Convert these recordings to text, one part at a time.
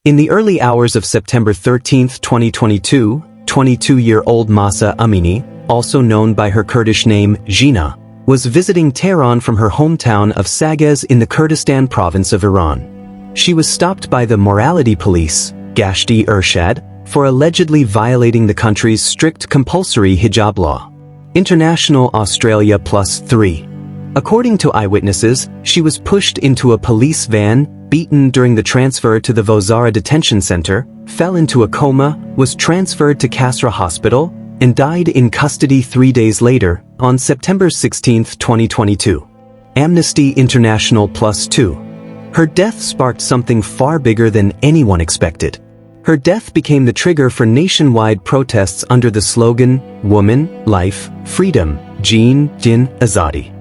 In the early hours of September 13, 2022, 22-year-old Mahsa Amini, also known by her Kurdish name Jina, was visiting Tehran from her hometown of Sagez in the Kurdistan province of Iran. She was stopped by the morality police, Gashti Irshad, for allegedly violating the country's strict compulsory hijab law. International Australia +3. According to eyewitnesses, she was pushed into a police van, beaten during the transfer to the Vozara detention center, fell into a coma, was transferred to Kasra Hospital, and died in custody 3 days later, on September 16, 2022. Amnesty International +2. Her death sparked something far bigger than anyone expected. Her death became the trigger for nationwide protests under the slogan, Woman, Life, Freedom, Jin, Din, Azadi.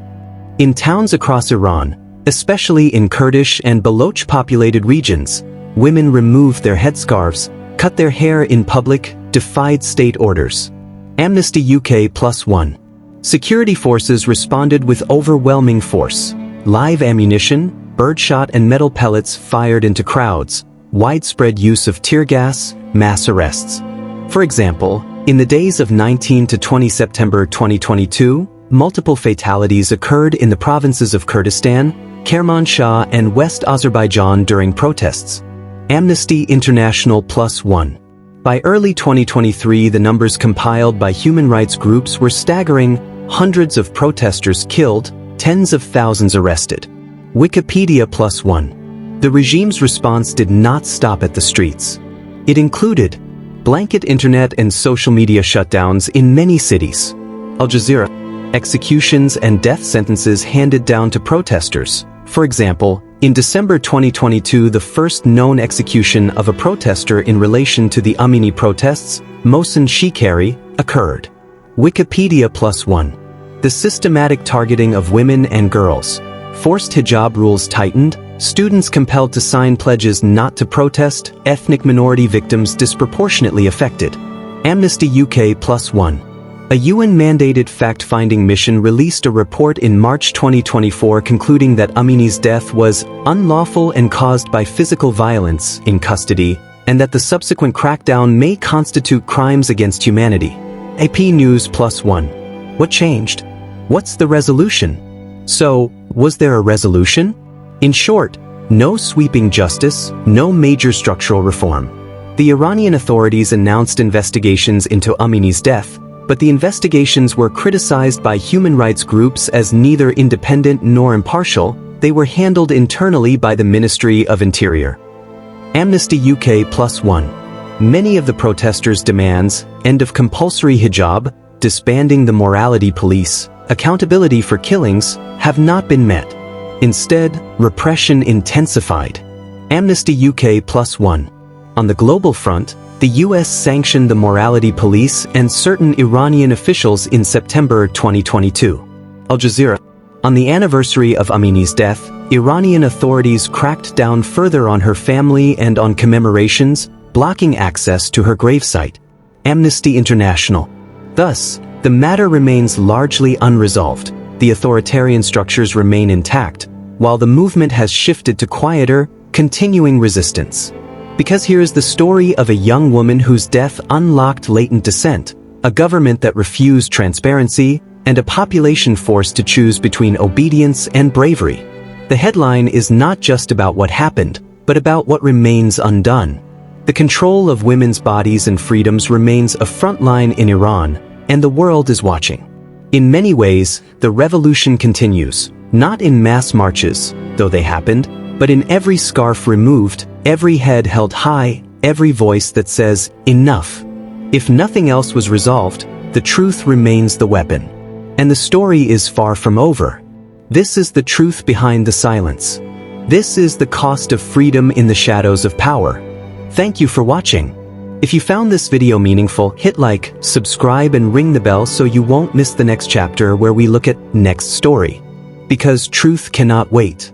In towns across Iran, especially in Kurdish and Baloch-populated regions, women removed their headscarves, cut their hair in public, defied state orders. Amnesty UK +1. Security forces responded with overwhelming force. Live ammunition, birdshot and metal pellets fired into crowds, widespread use of tear gas, mass arrests. For example, in the days of 19 to 20 September 2022, multiple fatalities occurred in the provinces of Kurdistan, Kermanshah and West Azerbaijan during protests. Amnesty International +1. By early 2023, the numbers compiled by human rights groups were staggering: hundreds of protesters killed, tens of thousands arrested. Wikipedia +1. The regime's response did not stop at the streets. It included blanket internet and social media shutdowns in many cities. Al Jazeera. Executions and death sentences handed down to protesters. For example, in December 2022, the first known execution of a protester in relation to the Amini protests, Mohsen Shikari, occurred. Wikipedia +1. The systematic targeting of women and girls. Forced hijab rules tightened, students compelled to sign pledges not to protest, ethnic minority victims disproportionately affected. Amnesty UK +1. A UN-mandated fact-finding mission released a report in March 2024 concluding that Amini's death was unlawful and caused by physical violence in custody, and that the subsequent crackdown may constitute crimes against humanity. AP News +1. What changed? What's the resolution? So, was there a resolution? In short, no sweeping justice, no major structural reform. The Iranian authorities announced investigations into Amini's death, but the investigations were criticized by human rights groups as neither independent nor impartial. They were handled internally by the Ministry of Interior. Amnesty UK +1. Many of the protesters' demands, end of compulsory hijab, disbanding the morality police, accountability for killings, have not been met. Instead, repression intensified. Amnesty UK +1. On the global front, the US sanctioned the morality police and certain Iranian officials in September 2022. Al Jazeera. On the anniversary of Amini's death, Iranian authorities cracked down further on her family and on commemorations, blocking access to her gravesite. Amnesty International. Thus, the matter remains largely unresolved. The authoritarian structures remain intact, while the movement has shifted to quieter, continuing resistance. Because here is the story of a young woman whose death unlocked latent dissent, a government that refused transparency, and a population forced to choose between obedience and bravery. The headline is not just about what happened, but about what remains undone. The control of women's bodies and freedoms remains a front line in Iran, and the world is watching. In many ways, the revolution continues, not in mass marches, though they happened, but in every scarf removed, every head held high, every voice that says, enough. If nothing else was resolved, the truth remains the weapon. And the story is far from over. This is the truth behind the silence. This is the cost of freedom in the shadows of power. Thank you for watching. If you found this video meaningful, hit like, subscribe and ring the bell so you won't miss the next chapter where we look at next story. Because truth cannot wait.